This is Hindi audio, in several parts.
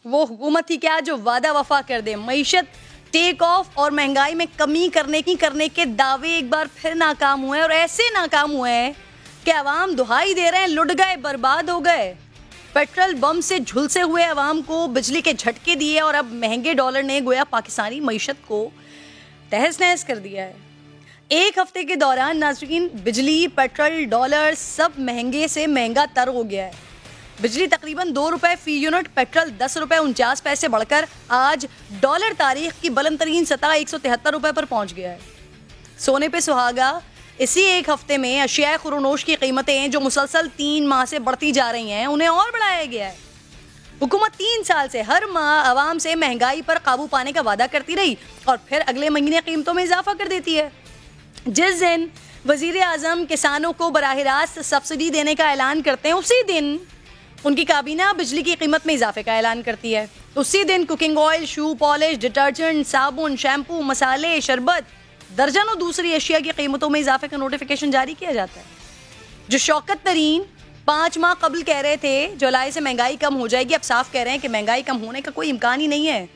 वो हुकूमत ही क्या जो वादा वफा कर दे। मईशत टेक ऑफ और महंगाई में कमी करने के दावे एक बार फिर नाकाम हुए और ऐसे नाकाम हुए हैं कि अवाम दुहाई दे रहे हैं, लुट गए, बर्बाद हो गए। पेट्रोल बम से झुलसे हुए अवाम को बिजली के झटके दिए और अब महंगे डॉलर ने गोया पाकिस्तानी मईशत को तहस नहस कर दिया है। एक हफ्ते के दौरान नाज़रीन बिजली, पेट्रोल, डॉलर सब महंगे से महंगा तर हो गया है। बिजली तकरीबन 2 रुपए फी यूनिट, पेट्रोल 10 रुपए 49 पैसे बढ़कर आज डॉलर तारीख की बुलंद तरीन सतह 173 रुपए पर पहुंच गया है। सोने पे सुहागा, इसी एक हफ्ते में अशिया खुरोनोश की कीमतें जो मुसलसल 3 माह से बढ़ती जा रही हैं, उन्हें और बढ़ाया गया है। हुकूमत 3 साल से हर माह आवाम से महंगाई पर काबू पाने का वादा करती रही और फिर अगले महीने कीमतों में इजाफा कर देती है। जिस दिन वजीर आजम किसानों को बराह रास्त सब्सिडी देने का ऐलान करते हैं, उसी दिन उनकी काबीना बिजली की कीमत में इजाफे का ऐलान करती है। उसी दिन cooking oil, shoe polish, detergent, साबुन, शैम्पू, मसाले, शरबत, दर्जनों दूसरी अशिया की कीमतों में इजाफे का नोटिफिकेशन जारी किया जाता है। जो शौकत तरीन 5 माह कबल कह रहे थे जुलाई से महंगाई कम हो जाएगी, अब साफ कह रहे हैं कि महंगाई कम होने का कोई इम्कान ही नहीं है।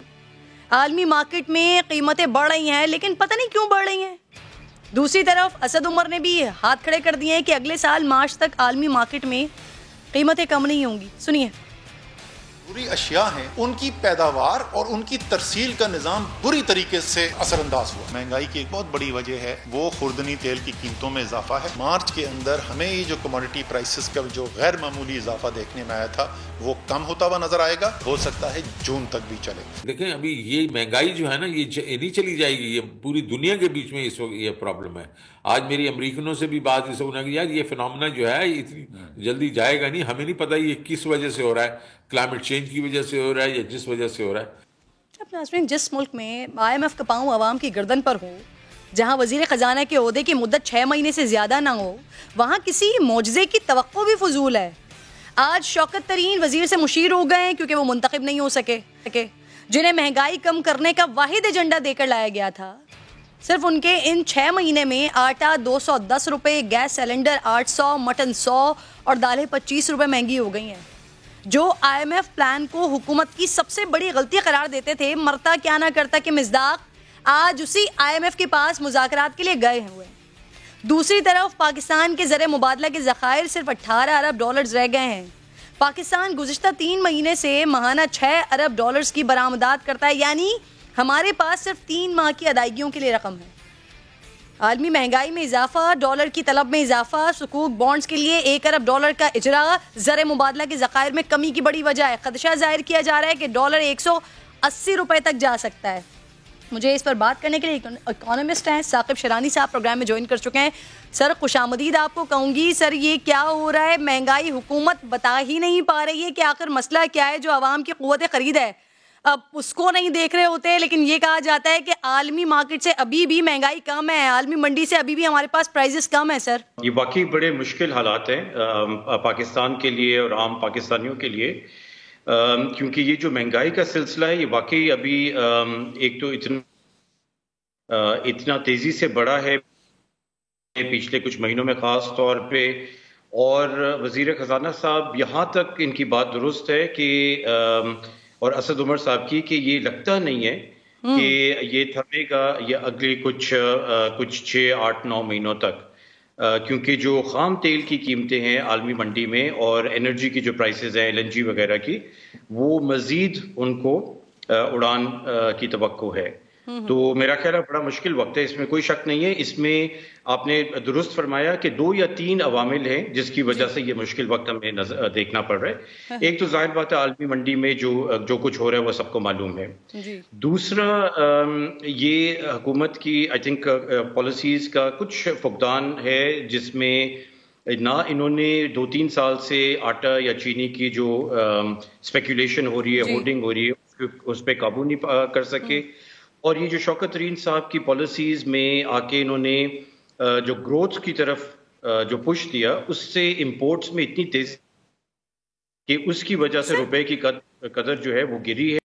आलमी मार्केट में कीमतें बढ़ रही हैं, लेकिन पता नहीं क्यों बढ़ रही हैं। दूसरी तरफ असद उमर ने भी हाथ खड़े कर दिए हैं कि अगले साल मार्च तक आलमी मार्केट में कीमतें कम नहीं होंगी। सुनिए। बुरी अशिया हैं, उनकी पैदावार और उनकी तरसील का निज़ाम बुरी तरीके से असरअंदाज हुआ। महंगाई की एक बहुत बड़ी वजह है वो खुर्दनी तेल की कीमतों में इजाफा है। मार्च के अंदर हमें ये जो कमोडिटी प्राइसेस का जो गैर मामूली इजाफा देखने में आया था वो कम होता हुआ नजर आएगा। हो सकता है जून तक भी चले। देखें, अभी ये महंगाई जो है ना, ये नहीं चली जाएगी, ये पूरी दुनिया के बीच में इस वक्त ये प्रॉब्लम है। आज मेरी अमरीकनों से भी बात इस वक्त कि यार ये फिनोमेना जो है इतनी जल्दी जाएगा नहीं, हमें नहीं पता ये किस वजह से हो रहा है, क्लाइमेट चेंज की वजह से हो रहा है या जिस वजह से हो रहा है। अब नाज़रीन, जिस मुल्क में IMF का पांव आवाम की गर्दन पर हो, जहां वजीर खजाना के ओहदे की मुद्दत 6 महीने से ज्यादा ना हो, वहां किसी मौजज़े की तवक्को भी फजूल है। आज शौकत तरीन वजीर से मुशीर हो गए क्योंकि वो मुंतखब नहीं हो सके, जिन्हें महंगाई कम करने का वाहिद एजेंडा देकर लाया गया था। सिर्फ उनके इन 6 महीने में आटा 210 रुपये, गैस सिलेंडर 800, मटन 100 और दालें 25 रुपये महंगी हो गई हैं। जो IMF प्लान को हुकूमत की सबसे बड़ी गलती करार देते थे, मरता क्या ना करता के मिज़दाक आज उसी IMF के पास मुज़ाकरात के लिए गए हुए। दूसरी तरफ पाकिस्तान के ज़र मुबादला के ज़खायर सिर्फ 18 अरब डॉलर्स रह गए हैं। पाकिस्तान गुज़िश्ता 3 महीने से माहाना 6 अरब डॉलर्स की बरामदात करता है, यानी हमारे पास सिर्फ 3 माह की अदायगियों के लिए रकम है। आलमी महंगाई में इजाफा, डॉलर की तलब में इजाफा, सुकूक बॉन्ड्स के लिए 1 अरब डॉलर का इजरा ज़र मुबादला के ज़खायर में कमी की बड़ी वजह है। खदशा जाहिर किया जा रहा है कि डॉलर 180 रुपये तक जा सकता है। मुझे इस पर बात करने के लिए इकोनॉमिस्ट हैं साकिब शरानी साहब प्रोग्राम में ज्वाइन कर चुके हैं। सर, खुशामदीद आपको कहूँगी। सर, ये क्या हो रहा है? महंगाई हुकूमत बता ही नहीं पा रही है कि आखिर मसला क्या है। जो आवाम की क़ुव्वत ख़रीद है अब उसको नहीं देख रहे होते, लेकिन ये कहा जाता है कि आलमी मार्केट से अभी भी महंगाई कम है, आलमी मंडी से अभी भी हमारे पास प्राइजेस कम है। सर, ये वाकई बड़े मुश्किल हालात हैं पाकिस्तान के लिए और आम पाकिस्तानियों के लिए, क्योंकि ये जो महंगाई का सिलसिला है ये वाकई अभी एक तो इतना तेजी से बढ़ा है पिछले कुछ महीनों में खास तौर पे। और वजीर खजाना साहब यहाँ तक इनकी बात दुरुस्त है कि और असद उमर साहब की कि ये लगता नहीं है कि ये थमेगा ये अगले कुछ 6, 8, 9 महीनों तक, क्योंकि जो खाम तेल की कीमतें हैं आलमी मंडी में और एनर्जी की जो प्राइसेस हैं LNG वगैरह की, वो मजीद उनको उड़ान की तवक्को है। तो मेरा ख्याल है बड़ा मुश्किल वक्त है, इसमें कोई शक नहीं है। इसमें आपने दुरुस्त फरमाया कि 2 या 3 अवामिल हैं जिसकी वजह से ये मुश्किल वक्त हमें देखना पड़ रहा है। एक तो जाहिर बात है आलमी मंडी में जो कुछ हो रहा है वो सबको मालूम है। दूसरा, ये हुकूमत की आई थिंक पॉलिसीज का कुछ फुकदान है जिसमें ना इन्होंने 2-3 साल से आटा या चीनी की जो स्पेकुलेशन हो रही है, होर्डिंग हो रही है, उस पर काबू नहीं कर सके। और ये जो शौकत तरीन साहब की पॉलिसीज में आके इन्होंने जो ग्रोथ की तरफ जो पुश दिया, उससे इंपोर्ट्स में इतनी तेजी कि उसकी वजह से रुपए की कदर जो है वो गिरी है।